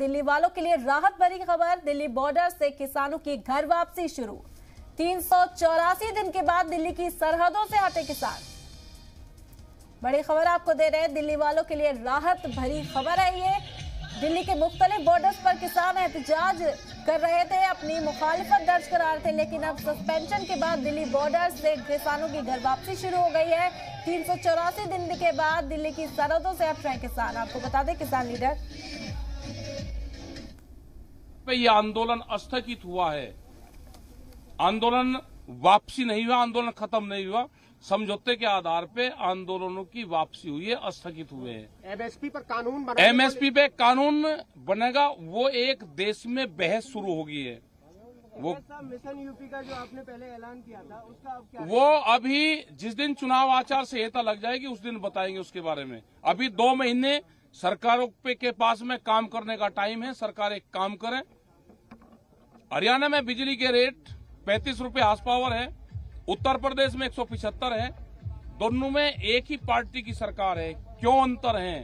दिल्ली वालों के लिए राहत भरी खबर। दिल्ली बॉर्डर से किसानों की घर वापसी शुरू। 384 दिन के बाद दिल्ली की सरहदों से हटे किसान। बड़ी खबर आपको दे रहे हैं, दिल्ली वालों के लिए राहत भरी खबर है ये। दिल्ली के मुख्तलिफ बॉर्डर्स पर किसान एहतजाज कर रहे थे, अपनी मुखालिफत दर्ज करा रहे थे, लेकिन अब सस्पेंशन के बाद दिल्ली बॉर्डर से किसानों की घर वापसी शुरू हो गई है। 384 दिन के बाद दिल्ली की सरहदों से हट रहे किसान। आपको बता दें, किसान लीडर ये आंदोलन स्थगित हुआ है। आंदोलन वापसी नहीं हुआ, आंदोलन खत्म नहीं हुआ। समझौते के आधार पे आंदोलनों की वापसी हुई है, स्थगित हुए हैं। एमएसपी पर कानून एमएसपी पे कानून बनेगा, वो एक देश में बहस शुरू होगी है। वो मिशन यूपी का जो आपने पहले ऐलान किया था, उसका अब क्या? वो अभी जिस दिन चुनाव आचार संहिता लग जाएगी उस दिन बताएंगे उसके बारे में। अभी 2 महीने सरकारों के पास में काम करने का टाइम है। सरकार एक काम करे। हरियाणा में बिजली के रेट 35 रुपए हाउस पावर है, उत्तर प्रदेश में 175 है। दोनों में एक ही पार्टी की सरकार है, क्यों अंतर है?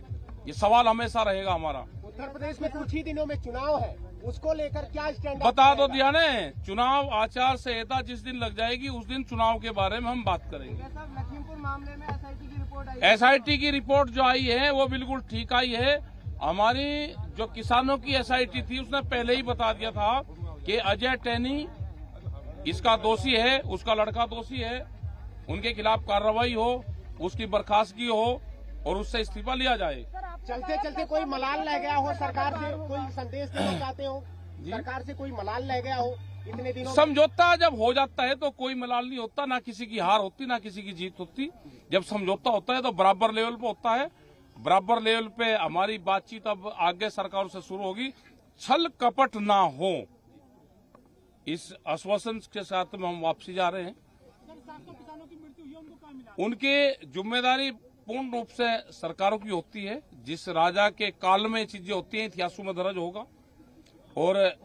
ये सवाल हमेशा रहेगा हमारा। उत्तर प्रदेश में कुछ ही दिनों में चुनाव है, उसको लेकर क्या स्टैंड बता दो दिया ने। चुनाव आचार संहिता जिस दिन लग जाएगी उस दिन चुनाव के बारे में हम बात करेंगे। लखीमपुर मामले में एसआईटी की रिपोर्ट आई। एसआईटी की रिपोर्ट जो आई है वो बिल्कुल ठीक आई है। हमारी जो किसानों की एसआईटी थी उसने पहले ही बता दिया था कि अजय टैनी इसका दोषी है, उसका लड़का दोषी है, उनके खिलाफ कार्रवाई हो, उसकी बर्खास्तगी हो और उससे इस्तीफा लिया जाए। चलते चलते कोई मलाल रह गया हो, सरकार से कोई संदेश देना चाहते हो? सरकार से कोई मलाल रह गया हो इतने दिनों? समझौता जब हो जाता है तो कोई मलाल नहीं होता, ना किसी की हार होती ना किसी की जीत होती। जब समझौता होता है तो बराबर लेवल पे होता है। बराबर लेवल पे हमारी बातचीत अब आगे सरकारों से शुरू होगी। छल कपट ना हो, इस आश्वासन के साथ में हम वापसी जा रहे हैं। उनकी जिम्मेदारी पूर्ण रूप से सरकारों की होती है। जिस राजा के काल में चीजें होती हैं इतिहासों में दर्ज होगा, और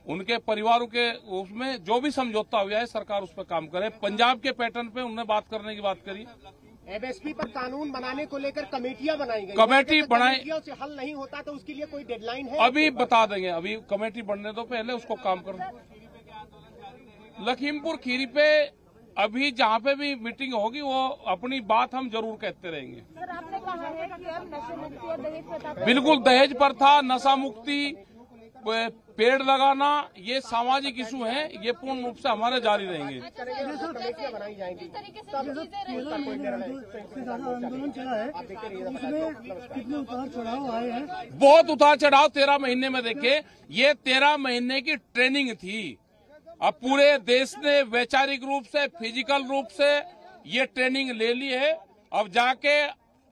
उनके परिवारों के उसमें जो भी समझौता हुआ है सरकार उस पर काम करे। पंजाब के पैटर्न पे उन्होंने बात करने की बात करी। एमएसपी पर कानून बनाने को लेकर कमेटियां बनाई गई। कमेटी बनाई से हल नहीं होता तो उसके लिए कोई डेडलाइन है? अभी बता देंगे, अभी कमेटी बनने दो, पहले उसको काम करना। लखीमपुर खीरी पे अभी जहाँ पे भी मीटिंग होगी वो अपनी बात हम जरूर कहते रहेंगे। सर, आपने कहा है कि अब नशा मुक्ति और दहेज प्रथा, बिल्कुल दहेज प्रथा, नशा मुक्ति, पेड़ लगाना, ये सामाजिक इशू हैं, ये पूर्ण रूप से हमारे जारी रहेंगे। कमेटियां बनाई जाएंगी। आंदोलन चला है, उसमें कितने उतार चढ़ाव आए हैं? बहुत उतार चढ़ाव 13 महीने में देखे। ये 13 महीने की ट्रेनिंग थी। अब पूरे देश ने वैचारिक रूप से, फिजिकल रूप से ये ट्रेनिंग ले ली है। अब जाके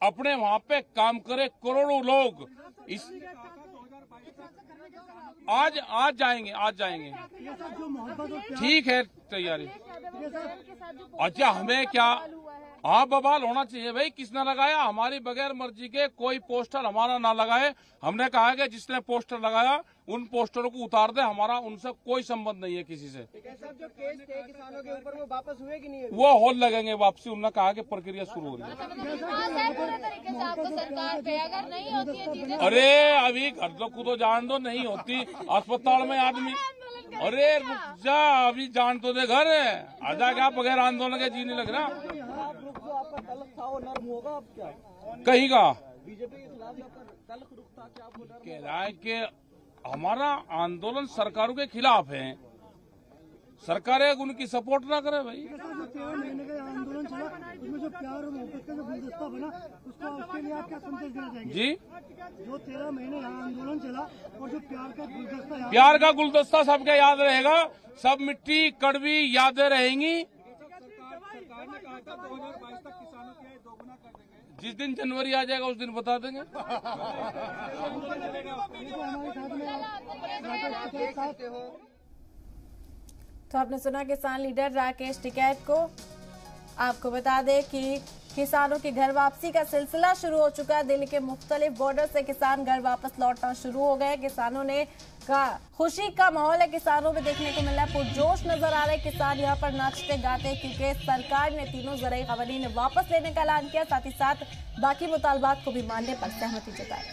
अपने वहां पे काम करे करोड़ों लोग। इस आज जाएंगे। ठीक है, तैयारी। अच्छा, हमें क्या? हाँ, बवाल होना चाहिए भाई। किसने लगाया? हमारी बगैर मर्जी के कोई पोस्टर हमारा ना लगाए। हमने कहा कि जिसने पोस्टर लगाया उन पोस्टरों को उतार दे। हमारा उनसे कोई संबंध नहीं है किसी से। जो केस थे किसानों के ऊपर, वो वापस हुए कि नहीं? वो होल लगेंगे वापसी। उन्होंने कहा कि प्रक्रिया शुरू हो रही है। अरे अभी घर तो कूदो जान दो, नहीं होती अस्पताल में आदमी। अरे रुक जा, अभी जान तो दे घर। आजा क्या बगैर आंदोलन के जी नहीं लग रहा? कहीं का बीजेपी के खिलाफ तल्ख रुख था, क्या आपको डर कह रहा है कि हमारा आंदोलन सरकारों के खिलाफ है, सरकारें उनकी सपोर्ट ना करे भाई। जो 13 महीने का आंदोलन चला, उसमें जो प्यार और मोहब्बत का जो गुलदस्ता बना, उसके लिए आप क्या संदेश देना चाहेंगे? जी, जो 13 महीने यहाँ आंदोलन चला और जो प्यार का गुलदस्ता सबके याद रहेगा। सब मिट्टी कड़वी यादें रहेंगी। जिस दिन जनवरी आ जाएगा उस दिन बता देंगे। तो आपने सुना किसान लीडर राकेश टिकैत को। आपको बता दें कि किसानों की घर वापसी का सिलसिला शुरू हो चुका है। दिल्ली के मुख्तलिफ बॉर्डर से किसान घर वापस लौटना शुरू हो गए। किसानों ने खुशी का माहौल है किसानों में देखने को मिल रहा है। पुरजोश नजर आ रहे किसान यहाँ पर नाचते गाते, क्योंकि सरकार ने तीनों ज़राई क़वानीन वापस लेने का ऐलान किया, साथ ही साथ बाकी मुतालबात को भी मानने पर सहमति जताई।